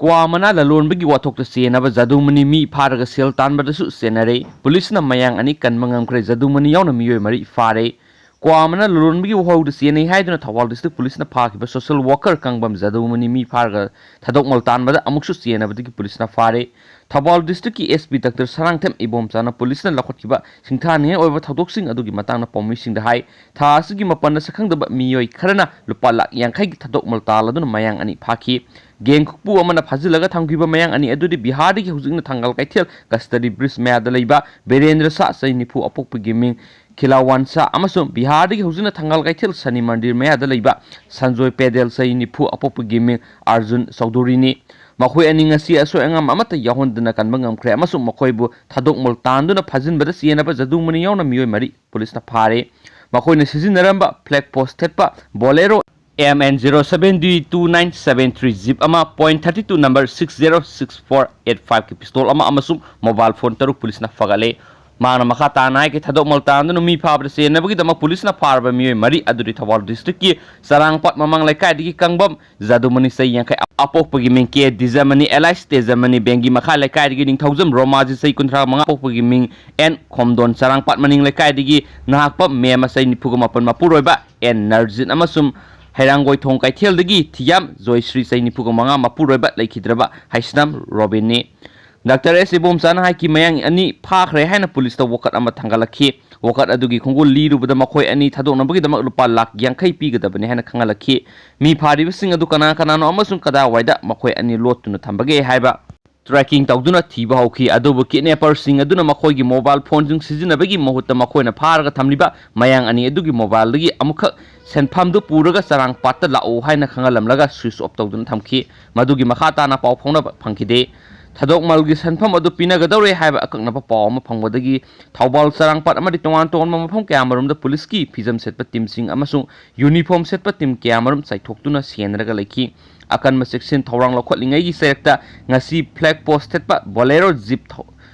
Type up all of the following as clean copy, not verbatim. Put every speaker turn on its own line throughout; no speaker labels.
Kwa mana lalonbagi wathok ta senaba jadumani mi pharaga sel tanbadasu senare police na mayang ani kanmangam kre jadumani yauna miyoi mari phare kwa mana lalonbagi wahau ta senai haiduna Thawal district police na phakiba social worker kangbam jadumani mi pharaga thadokmal tanbada amuksu senabadagi police na phare Thawal district ki SP Dr Sarangthem Ibomchana police na lakhotkiba singthani oiba thadoksing adugi matangna pomising da hai tha asigi mapanna sakhangdaba miyoi kharana lupa lakh yankhai thadokmal taladuna mayang ani phaki Geng Kukpu amana Fazilaga Tangiba Mayang and Edudi Bihari using the Tangal Kaitil, Custody Bris Madalaiba, Berendra Sa Nipu Apok Gaming, Kilawansa, Amazon, Bihari using the Tangal Kaitil, Sani Mandir Madalaiba, Sanjoy Pedel Say Nipu Apok Gaming, Arjun Saudurini. Makoy aning asi aso ang amata yahon dina kan mangam kre amasum makoy bu thadok multando na phajin bada siena ba jadung mani yaw na miyoi mari police na phare makoy na sizinaramba flag posted pa bolero MN07D2973 zip ama .32 number 606485 ki pistol ama amasum mobile phone taruk police na fagale Mana makata na ke thadok maltan no mi phabre se nabagi dama police na farba mi mari aduri Thawal district ki sarangpat mamang laikai digi kangbam jadumani sai yang kai apok pagi ming ke dizamani allies tezamani bengi makha laikai digi ning thaujam romaji sai kunthra manga apok pagi ming en khomdon sarangpat maning laikai digi nahakpa mema sai nipugama pan mapuroiba en narjin amasum Hairangoi thong kai thel dagi thiam joyshri sai nipugama manga mapuroiba laikhidraba haisnam robinni Dr. S. Ibomchana hai ki mayang ani phakre haina police ta wakat ama thangalakhi wakat adugi khongul liru bada makhoi ani thadokna bagi damak lupa lakh yankhai pigadabani haina khangalakhi mi phariba sing adu kana kana no amasung kada waida makhoi ani lotuna thambage haiba tracking tawduna thiba hauki adubu kidnapper sing aduna makhoi gi mobile phone jung sijinabagi mahutta makhoina pharaga thamliba mayang ani adugi mobile dagi amukha senpham du puraga sarang patta lao haina khangalamlaga switch off tawduna thamki madugi makhata na paw phongna phangkhide Thadok malgi sanpham adu pinagadore haiba akakna pa paw ma phangwadagi Thawal sarangpat amadi tongan mafam kamarum da police ki phijam setpa team sing amasung uniform setpa team kamarum saithoktuna senraga laiki akan ma section thawrang lokhotlingai gi serekta ngasi flag post setpa bolero zip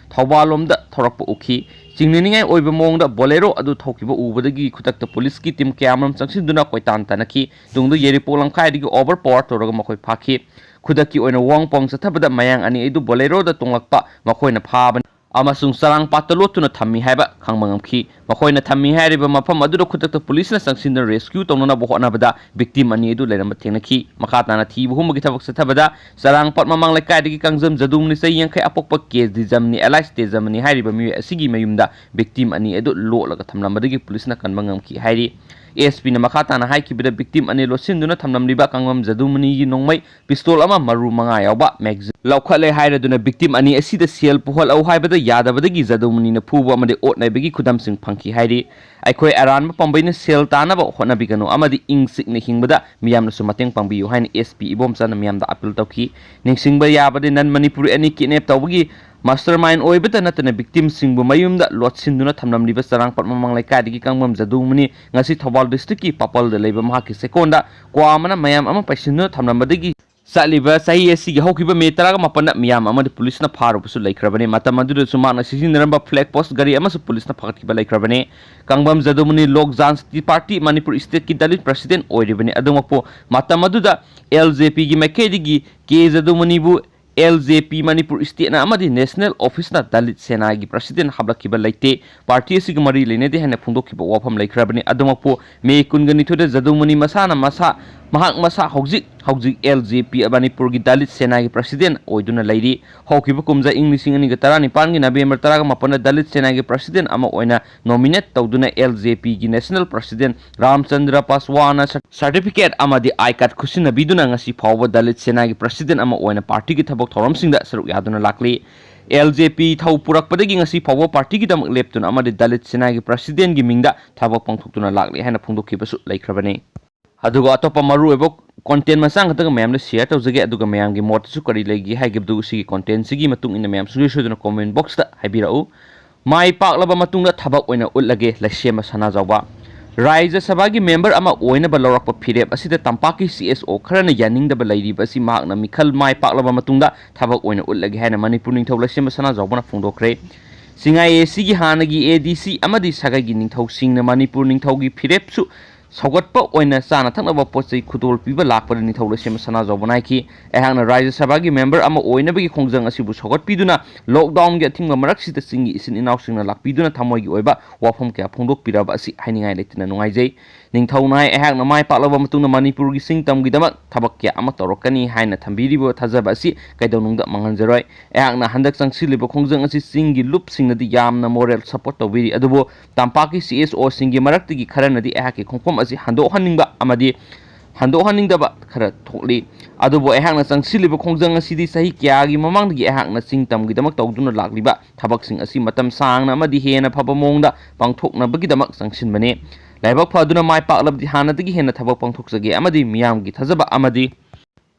Thawalom da thorakpa ukhi chingningai oiba mongda bolero adu thokiba ubadagi khutakta police ki team kamarum changsiduna koitan tanaki tungdu yeri polang khai digi overpower toraga makhoi phakhi Kudaki oina wang pong sa tabada mayang ani idu bolero da tunglakpa makoy na phaban amasung sarang patalotu na thammi haiba khangmangamkhi makoy na thammi hairiba mafam adu khutakta police na sangsinda rescue tongna bohna bada victim ani idu leram thenakhi makata na thi buhum gi thabak sa tabada sarang pat mamang laikai digi kangjam jadum ni sai yankhai apokpa case di jamni allies te jamni hairiba mi asigi mayumda victim ani idu lo laga thamlambadagi police na kanmangamkhi hairi ASP na makata na hai kibida victim ani losinduna thamnamliba kangwam jadumani gi nongmai pistol ama maru manga yawba magazine laukhale hairaduna victim ani asida sel puhol au haibada yadabadagi jadumani na phubu amade otnaibagi khudam sing phangki hairi aikhoi aran pambaina sel tanaba honabigano amadi ingsik ne hingbada miyamna sumateng pangbiyu hain ASP Ibomchana miyamda appeal tawki ningsingba yabade nan manipuri ani kidnap tawbagi Mastermind oibata natana victim singbu mayumda lotsinduna thamnamliba sarangpat mamang laikai digi kangbam jadumani ngasi Thawal district ki papal da leiba mahaki sekonda kwamana mayam ama paisinu thamnambadagi saliba sahi esi gi hokiba metaraga mapana miyam ama de police na pharu pusu laikrabane matamadu sumana sisinaramba flag post gari ama su police na phakatkiba laikrabane kangbam jadumani lok janti party Manipur state ki dalit president oiribane adumappo matamadu da LJP gi makedigi ke jadumani bu LJP Manipur State na amadi National Office na Dalit Sena gi President hablakiba laite party sig mari lene de hena phungdokiba wafam laikrabani adumappo me kungani thoda jadumani masana masa mahak masa hojik LJP Manipur gi Dalit Sena gi President oiduna lairi hokiba kumja English ngani ga 19 gi November 15 Dalit Sena gi President ama oina nominate tawduna LJP gi National President Ramchandra Paswana certificate amadi I-card khusina biduna ngasi phawba Dalit Sena gi President ama oina party gi thabok thoramsingda saruk yaduna lakli LJP thau purakpadagi ngasi phawba party gi damak leptuna amadi Dalit Sena gi President gi mingda thabok pangthuktuna lakli haina phungdokhibasu laikhrabani aduga atopa maru ebo content masang khataga mayam le share tawjage aduga mayam gi mot su kari legi haigibdu sigi content sigi matung ina mayam sugeshuduna comment box ta haibirau mai paklaba matungda thabak oina utlage lasema sana jawba Raija Sabagi member ama oina balorakpa phirep asida tampaki CSO kharana yaning da balai basi mahakna mikhal mai paklaba matungda thabak oina utlage haina Manipur ningthau lasema sana jawbana phungdokre singai sigi hanagi ADC amadi sagagi ningthau singna Manipur ningthau gi phirep su सौगटप ओइना चाना थक्नबा पोचै खुतोल पिबा लाकपद निथौ लेसेम सना जौबनाइकी एहांना राज्य सभा की member अमा ओइनबगी खोंजंग असिबु सौगटपिदुना lockdown गे thing मरक्सित सिंगी इसिन इनाउसिंगना लाकपिदुना थमोइगी ओइबा वाफम क्या फोंदोकपिराबा असि हाइनिंगाइ लेतिना नुंगाइजै निंथौनाय एहांना माइ पाक्लबा मतुंगना मणिपुर की सिंग तमगीदमक थबक क्या अमा तौरकनी हाइना थंबीरिबो थाजबा असि कैदौनुंगदा मंगनजरोय एहांना हंदक चंगसिलिबो खोंजंग असि सिंगी लुपसिंगनदी यामना मोरल सपोर्ट तौबिरी अदुबो तंपाकी सीएसओ सिंगी मरक्तगी खरनदी एहाकी खोंफम असि हंदोहनिंगबा अमदी हंदोहनिंगदबा खरा थोकली अदुबो एहांना चंगसिलिबो खोंजंग असि सही क्यागी ममांगदगी एहांना सिंग तमगीदमक तौदुना लाक्लिबा थबकसिंग असि मतम सांगना अमदी हेना फबा मोंगदा पांथोकनबगीदमक चंगसिनबने लाइबक फदुना माइ पाक्लबदी हानादगी हेना थबक पांथोकजगे अमदी मियामगी थजबा अमदी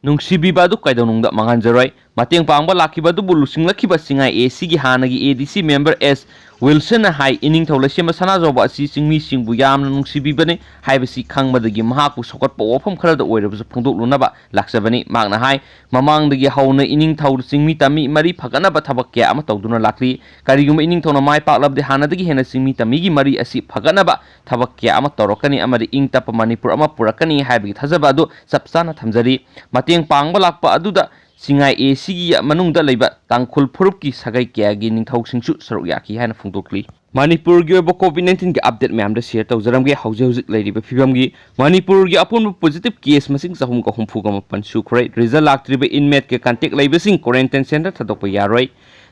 नुंगसिबिबा अदु कैदौनुंगदा मंगनजरोय मतेंग पांगबा लाखिबा अदुबु लुसिंगलखिबा सिंगाई एसी की हानागी एडीसी मेंबर एस विल्सन हाई इनिंग थौलेसेम सनाजौबा असि सिंगमी सिंगबु यामना नुंगसिबिबने हाइबसि खंगबदगी महाकु सौगटपा वफम खरदा ओइरबसु फोंदोकलुनबा लाक्सबनी मागना हाई ममांगदगी हौना इनिंग थौर सिंगमी तमी मरी फगनबा थबक क्या अमा तौदुना लाक्ली करिगुम इनिंग थौना माइ पाक्लबदे हानादगी हेना सिंगमी तमीगी मरी असि फगनबा थबक क्या अमा तौरकनी अमदि इंग तप मणिपुर अमा पुरकनी हाइबगी थजबा अदु चपचाना थमजरी मतेंग पांगबा लाक्पा अदुदा सिंगाई एसीगी मनुंगदा लेबा तांखुल फुरुपकी सगाई क्यागी निंगथौसिंगसु सरुक याकी हाइना फोंदोकली मणिपुर की कोविड-19 के अपडेट मैम शेयर तौजरमगे हौजिक लेरिबा फिबमगी मणिपुर की अपुंबा पॉजिटिव केस मसिंग 334 सुखरे रिजल्ट लाक्ट्रिबा इनमेट के कांटेक्ट लेबसिंग क्वारंटाइन सेंटर थदोकपा यारोय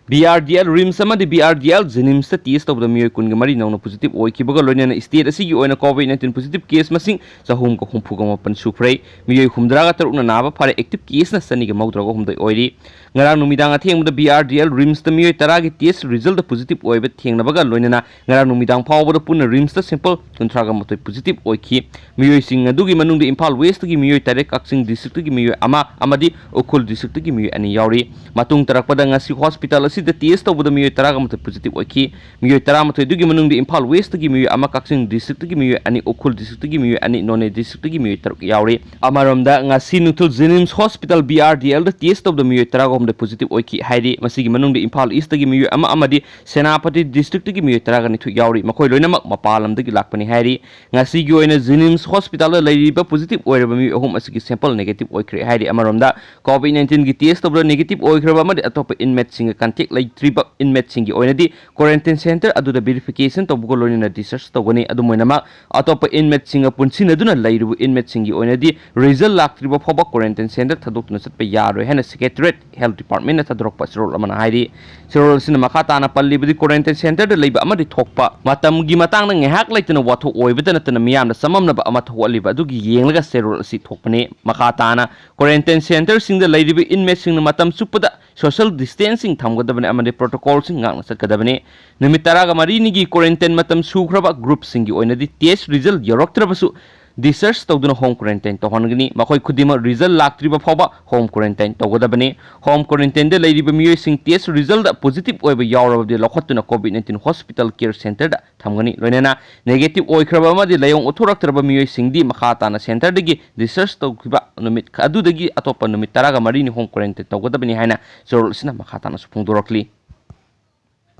BRDL RIMS BRDL JNIMS test तौद मियोय कुन मरी नौना पॉजिटिव ओइखिबगा लोइना स्टेट असि कोविड-19 पॉजिटिव केस मसिंग 334 सुखरे मियोय 73 नाबा फारे एक्टिव केस न सनी के मौद्रगा हुमदै ओइरी ngarang numidang athengda BRDL rims ta miyoy taragi test result positive oiba thengnabaga loinana ngarang numidang phawbada punna rims ta simple kuntraga motoi positive oikhi miyoy sing adugi manungda Imphal West gi miyoy tare Kaksing district gi miyoy ama amadi Ukhul district gi miyoy ani yauri matung tarakpada ngasi hospital asida test tawbada miyoy taraga motoi positive oikhi miyoy tara motoi dugi manungda Imphal West gi miyoy ama Kaksing district gi miyoy ani Ukhul district gi miyoy ani None district gi miyoy taruk yauri amaromda ngasi nutul Jenims hospital BRDL da test tawbada miyoy taraga the positive oiki heiri masigi manung de Imphal East gi miyu ama amadi Senapati district gi miyu taraga ni thu yauri makoi loinamak mapalam de lakpani heiri ngasi gi oina Jenims hospital laiba positive oiraba mi ahum asigi sample negative oikre heiri amaromda COVID-19 gi test of negative oikraba amadi atop inmate sing contact lai triba inmate sing gi oina di quarantine center adu da verification to bugo loina research to goni adu moinama atop inmate sing punsin aduna lairu inmate sing gi oina di result lak triba phoba quarantine center thadok na sat pe yaro hena secretariat health department ta drop pa sirol amana hairi sirol sin makata na palli bidi quarantine center de leiba amadi thokpa matam gi matang na ngehak laitna watho oibada natna miyam na samam na ba ama tholi ba dugi yenglaga sirol si thokpane makata na quarantine center sing de leibi inmate sing na matam supada social distancing thamgadabane amadi protocol sing ngang sakadabane numit taraga mari ni gi quarantine matam sukraba group sing gi oina di test result yoroktrabasu research tawduna home quarantine to hongni makoi khudima result laktriba phoba home quarantine tawgadabani home quarantine de leiriba miyoy sing test result positive oiba yawraba de lokhotuna COVID-19 hospital care center da thamgani loinena negative oikraba ma de layong othoraktraba miyoy sing di makhata na center degi research tawkiba numit adu degi atopa numit taraga mari ni home quarantine tawgadabani haina sorol sina makhata na supungdorokli